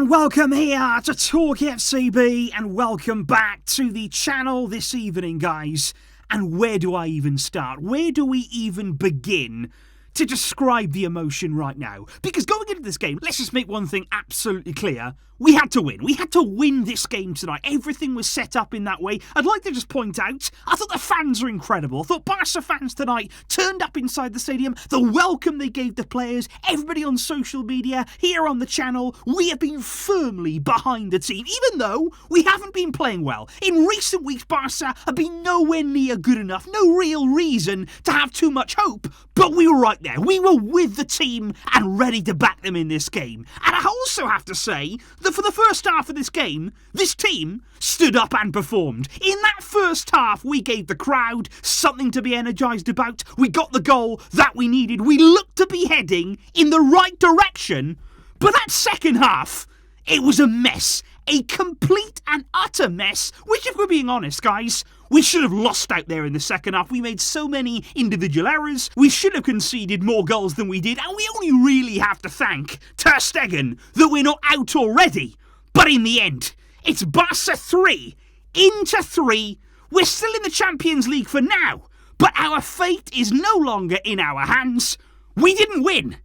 and welcome here to TalkFCB and welcome back to the channel this evening, guys. And where do I even start? Where do we even begin to describe the emotion right now? Because going into this game, let's just make one thing absolutely clear. We had to win. We had to win this game tonight. Everything was set up in that way. I'd like to just point out, I thought the fans were incredible. I thought Barca fans tonight turned up inside the stadium. The welcome they gave the players, everybody on social media, here on the channel, we have been firmly behind the team, even though we haven't been playing well. In recent weeks, Barca have been nowhere near good enough. No real reason to have too much hope, but we were right there. We were with the team and ready to back them in this game. And I also have to say that for the first half of this game, this team stood up and performed. In that first half, we gave the crowd something to be energised about. We got the goal that we needed. We looked to be heading in the right direction. But that second half, it was a mess. A complete and utter mess, which, if we're being honest, guys, we should have lost out there in the second half. We made so many individual errors. We should have conceded more goals than we did. And we only really have to thank Ter Stegen that we're not out already. But in the end, it's Barca 3, Inter 3. We're still in the Champions League for now. But our fate is no longer in our hands. We didn't win.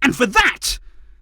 And for that,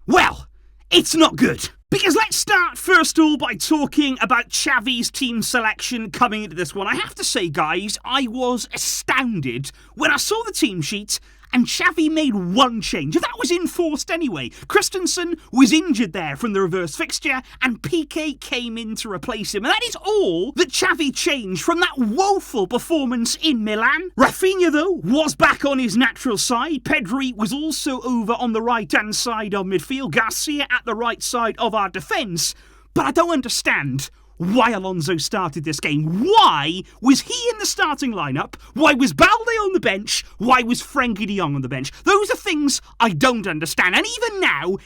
well, it's not good. Because let's start first of all by talking about Xavi's team selection coming into this one. I have to say, guys, I was astounded when I saw the team sheet and Xavi made one change. That was enforced anyway. Christensen was injured there from the reverse fixture and Piqué came in to replace him. And that is all that Xavi changed from that woeful performance in Milan. Rafinha, though, was back on his natural side. Pedri was also over on the right-hand side of midfield. Garcia at the right side of our defence. But I don't understand why Alonso started this game. Why was he in the starting lineup? Why was Balde on the bench? Why was Frenkie de Jong on the bench? Those are things I don't understand. And even now,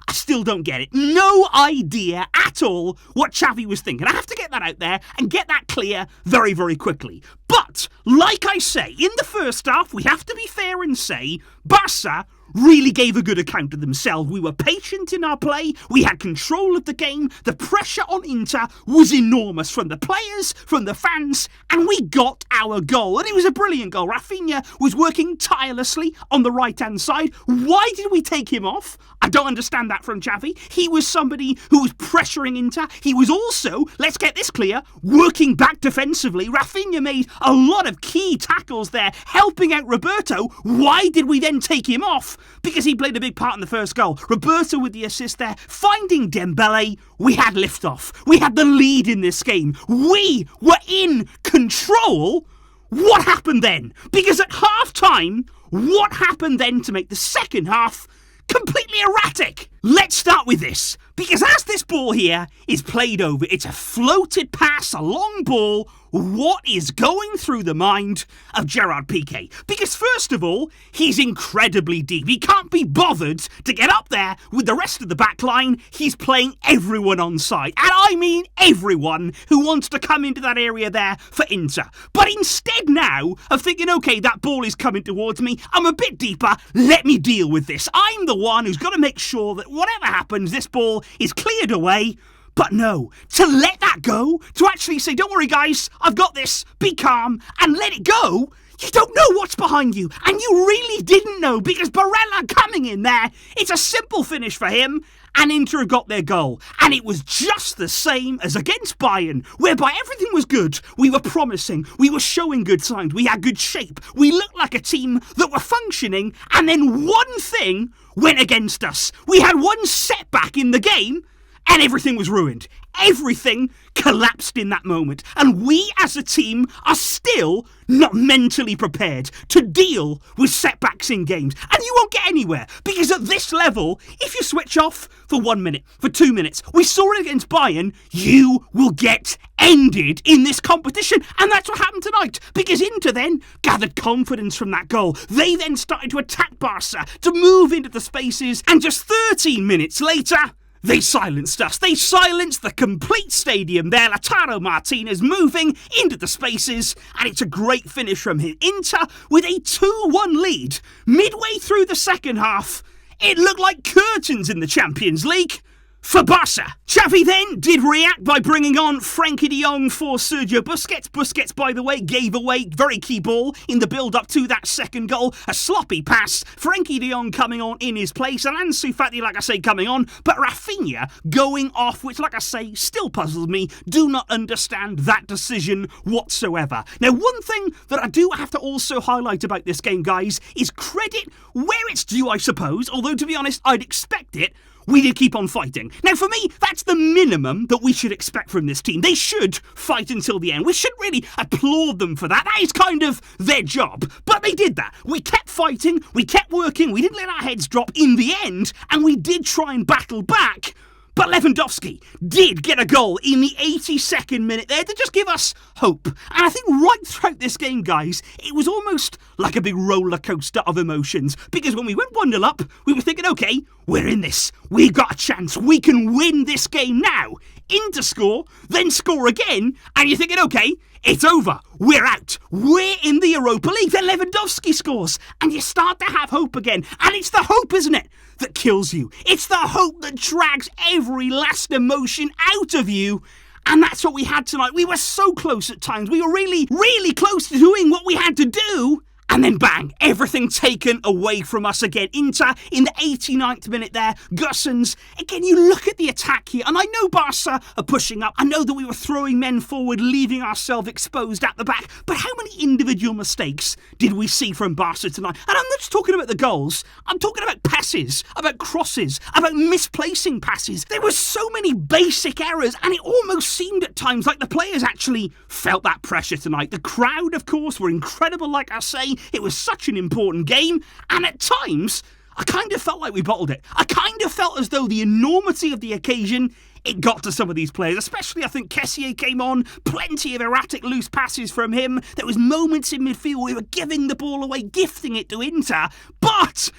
I still don't get it. No idea at all what Xavi was thinking. I have to get that out there and get that clear very, very quickly. But, like I say, in the first half, we have to be fair and say, Barca really gave a good account of themselves. We were patient in our play, we had control of the game, the pressure on Inter was enormous from the players, from the fans, and we got our goal. And it was a brilliant goal. Rafinha was working tirelessly on the right-hand side. Why did we take him off? I don't understand that from Xavi. He was somebody who was pressuring Inter. He was also, let's get this clear, working back defensively. Rafinha made a lot of key tackles there, helping out Roberto. Why did we then take him off? Because he played a big part in the first goal. Roberto with the assist there, finding Dembele. We had liftoff. We had the lead in this game. We were in control. What happened then? Because at half-time, what happened then to make the second half completely erratic? Let's start with this, because as this ball here is played over, it's a floated pass, a long ball. What is going through the mind of Gerard Piqué? Because first of all, he's incredibly deep. He can't be bothered to get up there with the rest of the back line. He's playing everyone on side. And I mean everyone who wants to come into that area there for Inter. But instead now of thinking, okay, that ball is coming towards me, I'm a bit deeper, let me deal with this. I'm the one who's got to make sure that whatever happens, this ball is cleared away. But no, to let that go, to actually say, don't worry guys, I've got this, be calm, and let it go, you don't know what's behind you. And you really didn't know, because Barella coming in there, it's a simple finish for him, and Inter got their goal. And it was just the same as against Bayern, whereby everything was good. We were promising, we were showing good signs, we had good shape, we looked like a team that were functioning, and then one thing went against us. We had one setback in the game, and everything was ruined. Everything collapsed in that moment. And we as a team are still not mentally prepared to deal with setbacks in games. And you won't get anywhere. Because at this level, if you switch off for 1 minute, for 2 minutes, we saw it against Bayern, you will get ended in this competition. And that's what happened tonight. Because Inter then gathered confidence from that goal. They then started to attack Barca, to move into the spaces. And just 13 minutes later, they silenced us. They silenced the complete stadium there. Lautaro Martinez moving into the spaces. And it's a great finish from him. Inter with a 2-1 lead. Midway through the second half, it looked like curtains in the Champions League. for Barca. Xavi then did react by bringing on Frenkie de Jong for Sergio Busquets. Busquets, by the way, gave away very key ball in the build-up to that second goal. A sloppy pass. Frenkie de Jong coming on in his place. And Ansu Fati, like I say, coming on. But Rafinha going off, which, like I say, still puzzles me. Do not understand that decision whatsoever. Now, one thing that I do have to also highlight about this game, guys, is credit where it's due, I suppose. Although, to be honest, I'd expect it. We did keep on fighting. Now, for me, that's the minimum that we should expect from this team. They should fight until the end. We should really applaud them for that. That is kind of their job. But they did that. We kept fighting. We kept working. We didn't let our heads drop in the end. And we did try and battle back. But Lewandowski did get a goal in the 82nd minute there to just give us hope. And I think right throughout this game, guys, it was almost like a big roller coaster of emotions. Because when we went 1-0 up, we were thinking, okay, we're in this. We've got a chance. We can win this game now. In to score, then score again. And you're thinking, okay, it's over. We're out. We're in the Europa League. Then Lewandowski scores. And you start to have hope again. And it's the hope, isn't it, that kills you. It's the hope that drags every last emotion out of you. And that's what we had tonight. We were so close at times. We were really, really close to doing what we had to do. And then bang, everything taken away from us again. Inter in the 89th minute there. Gosens. Again, you look at the attack here. And I know Barca are pushing up. I know that we were throwing men forward, leaving ourselves exposed at the back. But how many individual mistakes did we see from Barca tonight? And I'm not just talking about the goals. I'm talking about passes, about crosses, about misplacing passes. There were so many basic errors. And it almost seemed at times like the players actually felt that pressure tonight. The crowd, of course, were incredible, like I say. It was such an important game, and at times, I kind of felt like we bottled it. I kind of felt as though the enormity of the occasion, it got to some of these players, especially I think Kessié came on, plenty of erratic loose passes from him. There was moments in midfield we were giving the ball away, gifting it to Inter, but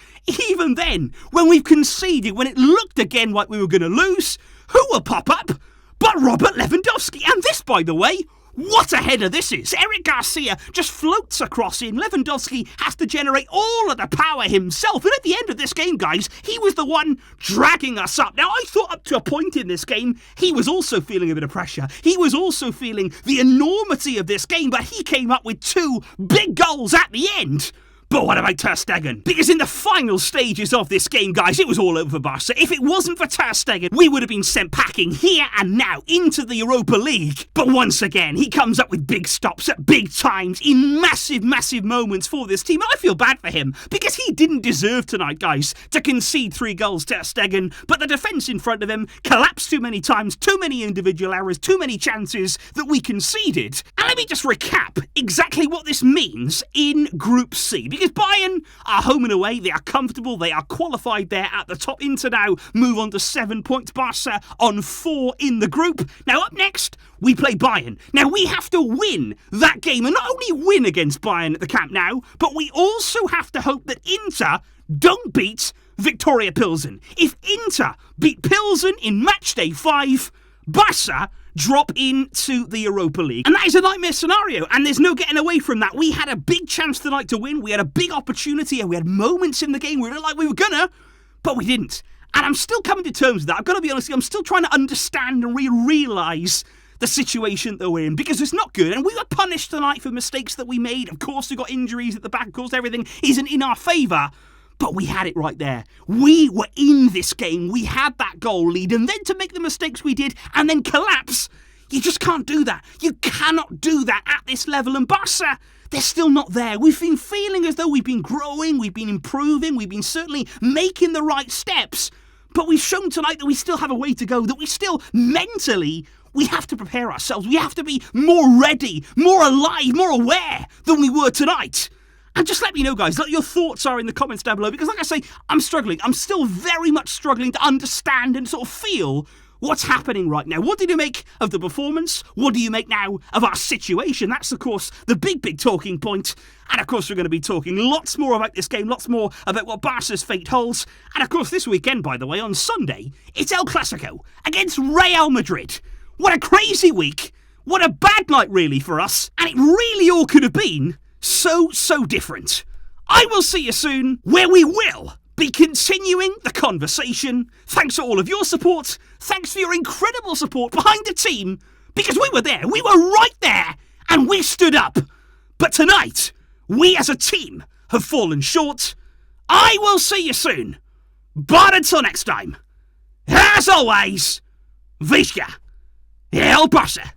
even then, when we've conceded, when it looked again like we were going to lose, who will pop up but Robert Lewandowski? And this, by the way, what a header this is. Eric Garcia just floats across in. Lewandowski has to generate all of the power himself. And at the end of this game, guys, he was the one dragging us up. Now, I thought up to a point in this game, he was also feeling a bit of pressure. He was also feeling the enormity of this game, but he came up with 2 big goals at the end. But what about Ter Stegen? Because in the final stages of this game, guys, it was all over for Barca. If it wasn't for Ter Stegen, we would have been sent packing here and now into the Europa League. But once again, he comes up with big stops at big times in massive, massive moments for this team. And I feel bad for him because he didn't deserve tonight, guys, to concede 3 goals, Ter Stegen. But the defence in front of him collapsed too many times, too many individual errors, too many chances that we conceded. And let me just recap exactly what this means in Group C. Because Bayern are home and away, they are comfortable, they are qualified there at the top. Inter now move on to 7 points, Barca on 4 in the group. Now up next, we play Bayern. Now we have to win that game, and not only win against Bayern at the Camp Nou, but we also have to hope that Inter don't beat Victoria Pilsen. If Inter beat Pilsen in Matchday 5, Barca drop into the Europa League. And that is a nightmare scenario, and there's no getting away from that. We had a big chance tonight to win. We had a big opportunity, and we had moments in the game where it looked like we were gonna, but we didn't. And I'm still coming to terms with that. I've got to be honest, I'm still trying to understand and realise the situation that we're in, because it's not good. And we were punished tonight for mistakes that we made. Of course, we got injuries at the back. Of course, everything isn't in our favour. But we had it right there. We were in this game. We had that goal lead. And then to make the mistakes we did and then collapse, you just can't do that. You cannot do that at this level. And Barca, they're still not there. We've been feeling as though we've been growing, we've been improving, we've been certainly making the right steps. But we've shown tonight that we still have a way to go, that we still mentally, we have to prepare ourselves. We have to be more ready, more alive, more aware than we were tonight. And just let me know, guys, what your thoughts are in the comments down below. Because like I say, I'm struggling. I'm still very much struggling to understand and sort of feel what's happening right now. What did you make of the performance? What do you make now of our situation? That's, of course, the big talking point. And, of course, we're going to be talking lots more about this game, lots more about what Barca's fate holds. And, of course, this weekend, by the way, on Sunday, it's El Clasico against Real Madrid. What a crazy week. What a bad night, really, for us. And it really all could have been so different. I will see you soon, where we will be continuing the conversation. Thanks for all of your support. Thanks for your incredible support behind the team, because we were there. We were right there, and we stood up. But tonight, we as a team have fallen short. I will see you soon. But until next time, as always, Visca, El Barça.